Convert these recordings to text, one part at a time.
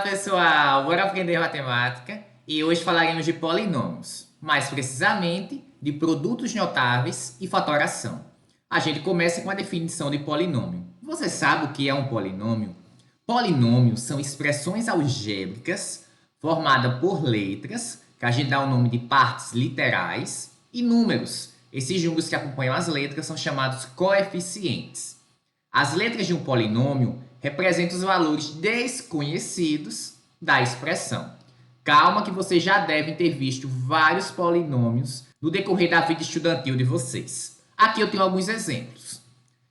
pessoal! Bora aprender matemática e hoje falaremos de polinômios, mais precisamente de produtos notáveis e fatoração. A gente começa com a definição de polinômio. Você sabe o que é um polinômio? Polinômios são expressões algébricas formadas por letras, que a gente dá o nome de partes literais, e números. Esses números que acompanham as letras são chamados coeficientes. As letras de um polinômio representam os valores desconhecidos da expressão. Calma que vocês já devem ter visto vários polinômios no decorrer da vida estudantil de vocês. Aqui eu tenho alguns exemplos.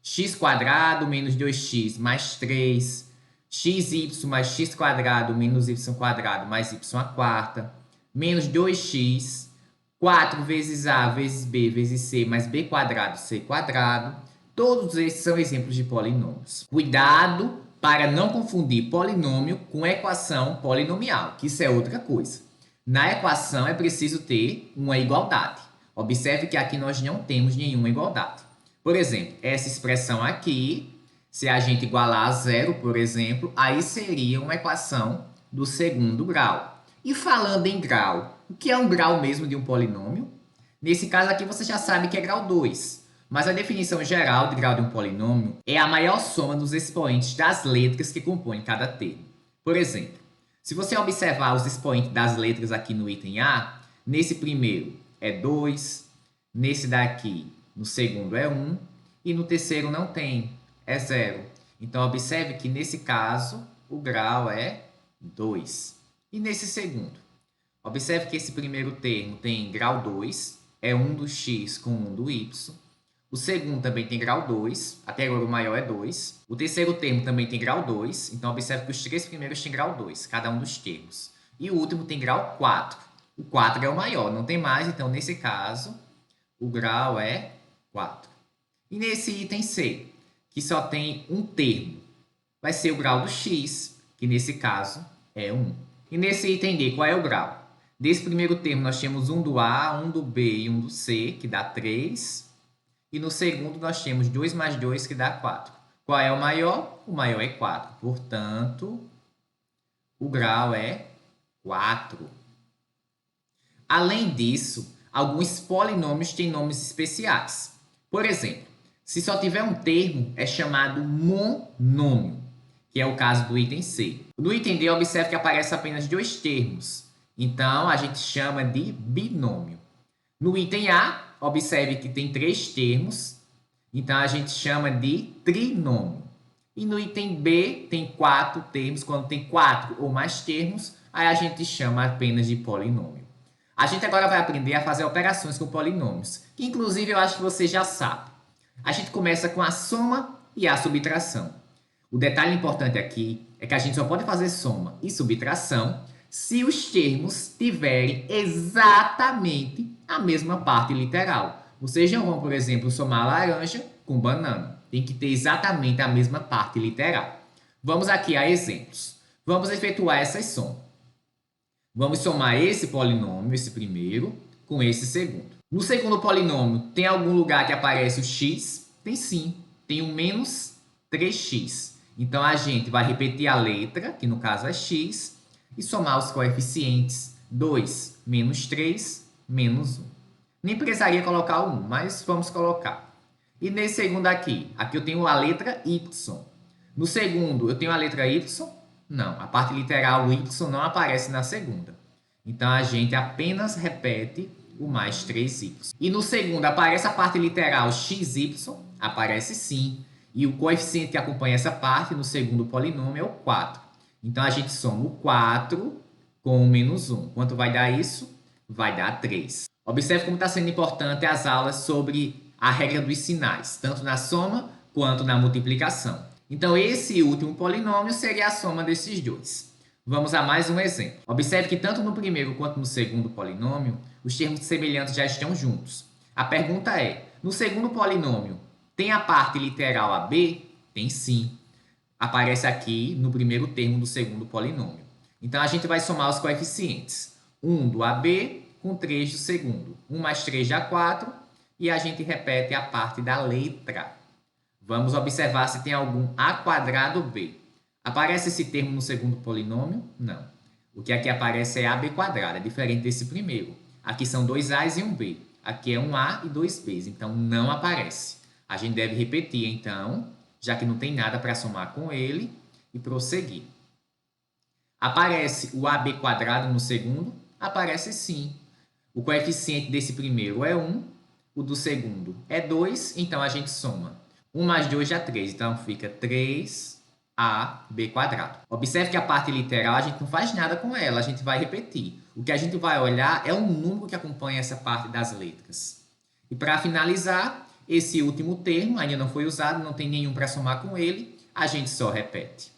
x² menos 2x mais 3, xy mais x² menos y² mais y², menos 2x, 4 vezes a vezes b vezes c mais b² c². Todos esses são exemplos de polinômios. Cuidado para não confundir polinômio com equação polinomial, que isso é outra coisa. Na equação é preciso ter uma igualdade. Observe que aqui nós não temos nenhuma igualdade. Por exemplo, essa expressão aqui, se a gente igualar a zero, por exemplo, aí seria uma equação do segundo grau. E falando em grau, o que é um grau mesmo de um polinômio? Nesse caso aqui você já sabe que é grau 2. Mas a definição geral de grau de um polinômio é a maior soma dos expoentes das letras que compõem cada termo. Por exemplo, se você observar os expoentes das letras aqui no item A, nesse primeiro é 2, nesse daqui, no segundo é 1, e no terceiro não tem, é 0. Então, observe que nesse caso, o grau é 2. E nesse segundo? Observe que esse primeiro termo tem grau 2, é 1 do x com 1 do y. O segundo também tem grau 2, até agora o maior é 2. O terceiro termo também tem grau 2, então observe que os três primeiros têm grau 2, cada um dos termos. E o último tem grau 4. O 4 é o maior, não tem mais, então nesse caso o grau é 4. E nesse item C, que só tem um termo, vai ser o grau do x, que nesse caso é 1. E nesse item D, qual é o grau? Desse primeiro termo nós temos um do A, um do B e um do C, que dá 3. E no segundo, nós temos 2 mais 2, que dá 4. Qual é o maior? O maior é 4. Portanto, o grau é 4. Além disso, alguns polinômios têm nomes especiais. Por exemplo, se só tiver um termo, é chamado monômio, que é o caso do item C. No item D, observe que aparece apenas 2 termos. Então, a gente chama de binômio. No item A, observe que tem 3 termos, então a gente chama de trinômio. E no item B tem 4 termos, quando tem 4 ou mais termos, aí a gente chama apenas de polinômio. A gente agora vai aprender a fazer operações com polinômios, que inclusive eu acho que você já sabe. A gente começa com a soma e a subtração. O detalhe importante aqui é que a gente só pode fazer soma e subtração se os termos tiverem exatamente a mesma parte literal. Vocês não vão, por exemplo, somar laranja com banana. Tem que ter exatamente a mesma parte literal. Vamos aqui a exemplos. Vamos efetuar essa soma. Vamos somar esse polinômio, esse primeiro, com esse segundo. No segundo polinômio, tem algum lugar que aparece o x? Tem sim. Tem o menos 3x. Então, a gente vai repetir a letra, que no caso é x, e somar os coeficientes 2 menos 3 menos 1. Nem precisaria colocar o 1, mas vamos colocar. E nesse segundo aqui eu tenho a letra y. No segundo, eu tenho a letra y? Não, a parte literal y não aparece na segunda. Então, a gente apenas repete o mais 3y. E no segundo, aparece a parte literal xy? Aparece sim. E o coeficiente que acompanha essa parte no segundo polinômio é o 4. Então, a gente soma o 4 com o menos 1. Quanto vai dar isso? Vai dar 3. Observe como está sendo importante as aulas sobre a regra dos sinais, tanto na soma quanto na multiplicação. Então, esse último polinômio seria a soma desses dois. Vamos a mais um exemplo. Observe que tanto no primeiro quanto no segundo polinômio, os termos semelhantes já estão juntos. A pergunta é, no segundo polinômio, tem a parte literal AB? Tem sim. Aparece aqui no primeiro termo do segundo polinômio. Então, a gente vai somar os coeficientes. 1 do AB com 3 do segundo. 1 mais 3 dá 4 e a gente repete a parte da letra. Vamos observar se tem algum A² B. Aparece esse termo no segundo polinômio? Não. O que aqui aparece é AB quadrado, é diferente desse primeiro. Aqui são dois A's e um B. Aqui é um A e dois B's, então não aparece. A gente deve repetir, então, já que não tem nada para somar com ele, e prosseguir. Aparece o AB quadrado no segundo? Aparece sim. O coeficiente desse primeiro é 1, o do segundo é 2, então a gente soma. 1 mais 2 dá 3, então fica 3AB quadrado. Observe que a parte literal a gente não faz nada com ela, a gente vai repetir. O que a gente vai olhar é o número que acompanha essa parte das letras. E para finalizar, esse último termo ainda não foi usado, não tem nenhum para somar com ele, a gente só repete.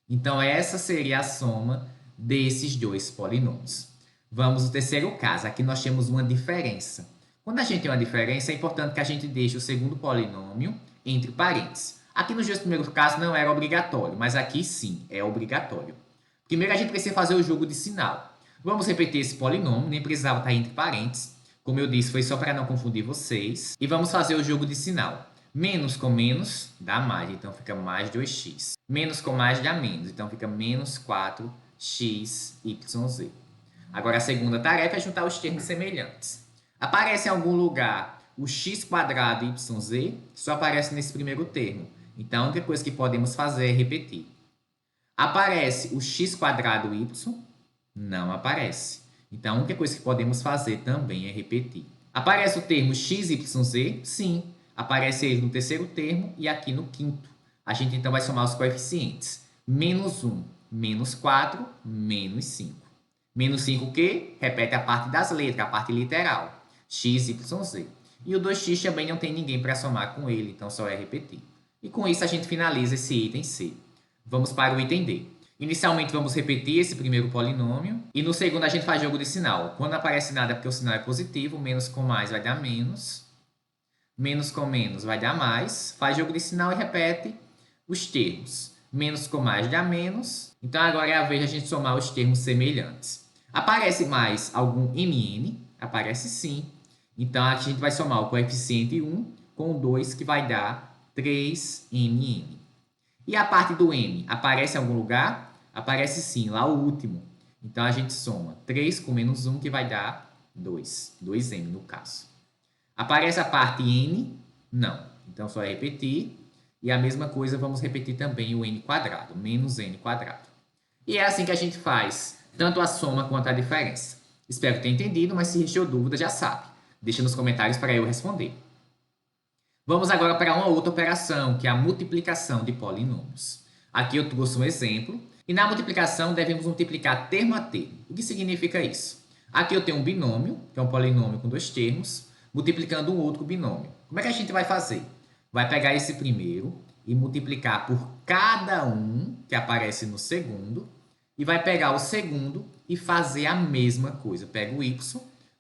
Então, essa seria a soma desses dois polinômios. Vamos ao terceiro caso. Aqui nós temos uma diferença. Quando a gente tem uma diferença, é importante que a gente deixe o segundo polinômio entre parênteses. Aqui nos dois primeiros casos não era obrigatório, mas aqui sim, é obrigatório. Primeiro, a gente precisa fazer o jogo de sinal. Vamos repetir esse polinômio, nem precisava estar entre parênteses. Como eu disse, foi só para não confundir vocês. E vamos fazer o jogo de sinal. Menos com menos dá mais, então fica mais 2x. Menos com mais dá menos, então fica menos 4xyz. Agora, a segunda tarefa é juntar os termos semelhantes. Aparece em algum lugar o x quadrado yz, só aparece nesse primeiro termo. Então, a única coisa que podemos fazer é repetir. Aparece o x quadrado y? Não aparece. Então, a única coisa que podemos fazer também é repetir. Aparece o termo xyz? Sim. Aparece ele no terceiro termo e aqui no quinto. A gente então vai somar os coeficientes. Menos 1, menos 4, menos 5. Menos 5 o quê? Repete a parte das letras, a parte literal. X, Y, Z. E o 2x também não tem ninguém para somar com ele, então só é repetir. E com isso a gente finaliza esse item C. Vamos para o item D. Inicialmente vamos repetir esse primeiro polinômio. E no segundo a gente faz jogo de sinal. Quando não aparece nada é porque o sinal é positivo, menos com mais vai dar menos. Menos com menos vai dar mais. Faz jogo de sinal e repete os termos. Menos com mais dá menos. Então, agora é a vez de a gente somar os termos semelhantes. Aparece mais algum MN? Aparece sim. Então, aqui a gente vai somar o coeficiente 1 com o 2, que vai dar 3MN. E a parte do M? Aparece em algum lugar? Aparece sim, lá o último. Então, a gente soma 3 com menos 1, que vai dar 2. 2M no caso. Aparece a parte N? Não. Então, só é repetir. E a mesma coisa, vamos repetir também o N quadrado, menos N quadrado. E é assim que a gente faz tanto a soma quanto a diferença. Espero que tenha entendido, mas se restou dúvida, já sabe. Deixa nos comentários para eu responder. Vamos agora para uma outra operação, que é a multiplicação de polinômios. Aqui eu trouxe um exemplo. E na multiplicação, devemos multiplicar termo a termo. O que significa isso? Aqui eu tenho um binômio, que é um polinômio com dois termos, multiplicando um outro binômio. Como é que a gente vai fazer? Vai pegar esse primeiro e multiplicar por cada um que aparece no segundo, e vai pegar o segundo e fazer a mesma coisa. Pega o y,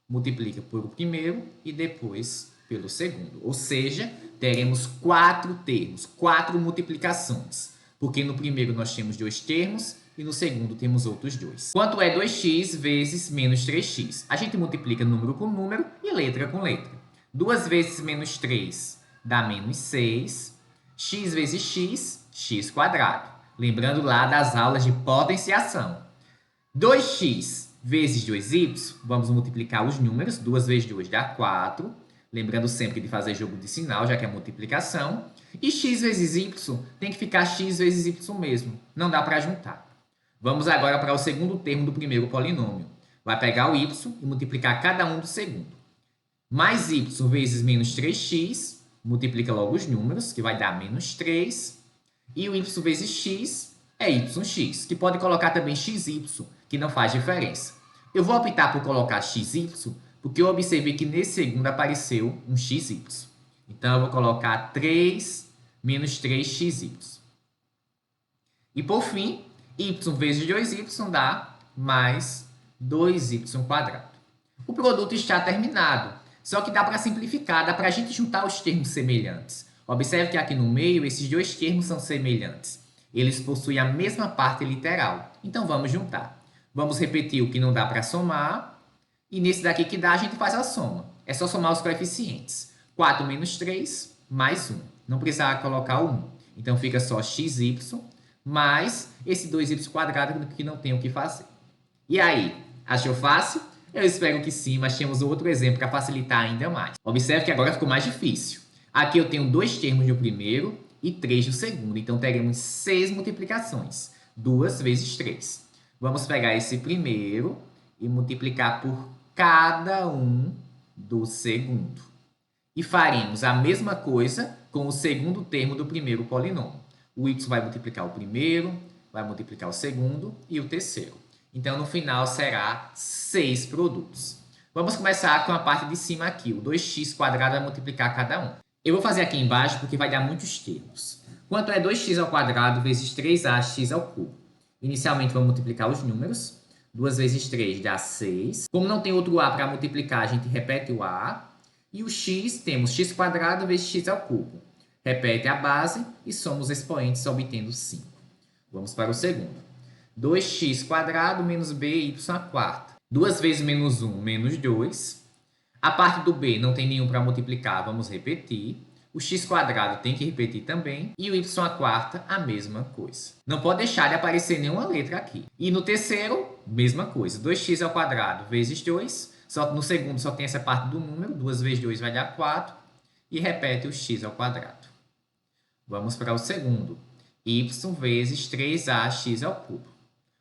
multiplica por o primeiro e depois pelo segundo. Ou seja, teremos 4 termos, 4 multiplicações, porque no primeiro nós temos 2 termos e no segundo temos outros 2. Quanto é 2x vezes menos 3x? A gente multiplica número com número e letra com letra. 2 vezes menos 3 dá menos 6. X vezes x, x quadrado. Lembrando lá das aulas de potenciação. 2x vezes 2y, vamos multiplicar os números. 2 vezes 2 dá 4. Lembrando sempre de fazer jogo de sinal, já que é multiplicação. E x vezes y tem que ficar x vezes y mesmo. Não dá para juntar. Vamos agora para o segundo termo do primeiro polinômio. Vai pegar o y e multiplicar cada um do segundo. Mais y vezes menos 3x, multiplica logo os números, que vai dar menos 3. E o y vezes x é yx, que pode colocar também xy, que não faz diferença. Eu vou optar por colocar xy, porque eu observei que nesse segundo apareceu um xy. Então, eu vou colocar 3 menos 3xy. E, por fim, y vezes 2y dá mais 2y quadrado. O produto está terminado, só que dá para simplificar, dá para a gente juntar os termos semelhantes. Observe que aqui no meio, esses dois termos são semelhantes. Eles possuem a mesma parte literal. Então, vamos juntar. Vamos repetir o que não dá para somar. E nesse daqui que dá, a gente faz a soma. É só somar os coeficientes. 4 menos 3, mais 1. Não precisa colocar o 1. Então, fica só xy mais esse 2y² que não tem o que fazer. E aí, achou fácil? Eu espero que sim, mas temos outro exemplo para facilitar ainda mais. Observe que agora ficou mais difícil. Aqui eu tenho 2 termos no primeiro e 3 no segundo, então teremos 6 multiplicações, 2 vezes 3. Vamos pegar esse primeiro e multiplicar por cada um do segundo. E faremos a mesma coisa com o segundo termo do primeiro polinômio. O y vai multiplicar o primeiro, vai multiplicar o segundo e o terceiro. Então, no final, será 6 produtos. Vamos começar com a parte de cima aqui. O 2x² vai multiplicar cada um. Eu vou fazer aqui embaixo porque vai dar muitos termos. Quanto é 2x² vezes 3ax²? Inicialmente, vamos multiplicar os números. 2 vezes 3 dá 6. Como não tem outro a para multiplicar, a gente repete o a. E o x, temos x² vezes x². Repete a base e somos expoentes, obtendo 5. Vamos para o segundo. 2x² menos by². 2 vezes menos 1, menos 2. A parte do b não tem nenhum para multiplicar, vamos repetir. O x² tem que repetir também. E o y², a mesma coisa. Não pode deixar de aparecer nenhuma letra aqui. E no terceiro, mesma coisa. 2x² vezes 2. Só no segundo só tem essa parte do número. 2 vezes 2 vai dar 4. E repete o x². Vamos para o segundo. Y vezes 3ax².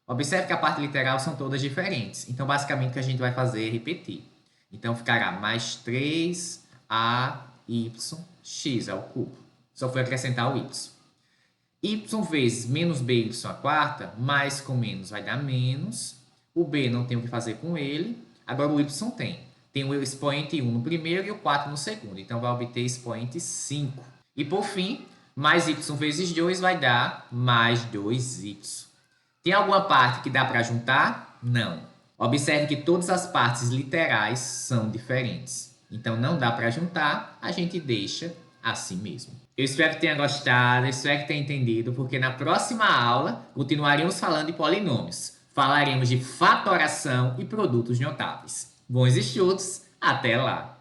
Observe que a parte literal são todas diferentes. Então, basicamente, o que a gente vai fazer é repetir. Então, ficará mais 3ayx². Só foi acrescentar o y. Y vezes menos by², mais com menos vai dar menos. O b não tem o que fazer com ele. Agora, o y tem. Tem o expoente 1 no primeiro e o 4 no segundo. Então, vai obter expoente 5. E, por fim, mais y vezes 2 vai dar mais 2y. Tem alguma parte que dá para juntar? Não. Observe que todas as partes literais são diferentes. Então, não dá para juntar, a gente deixa assim mesmo. Eu espero que tenha gostado, espero que tenha entendido, porque na próxima aula continuaremos falando de polinômios. Falaremos de fatoração e produtos notáveis. Bons estudos, até lá!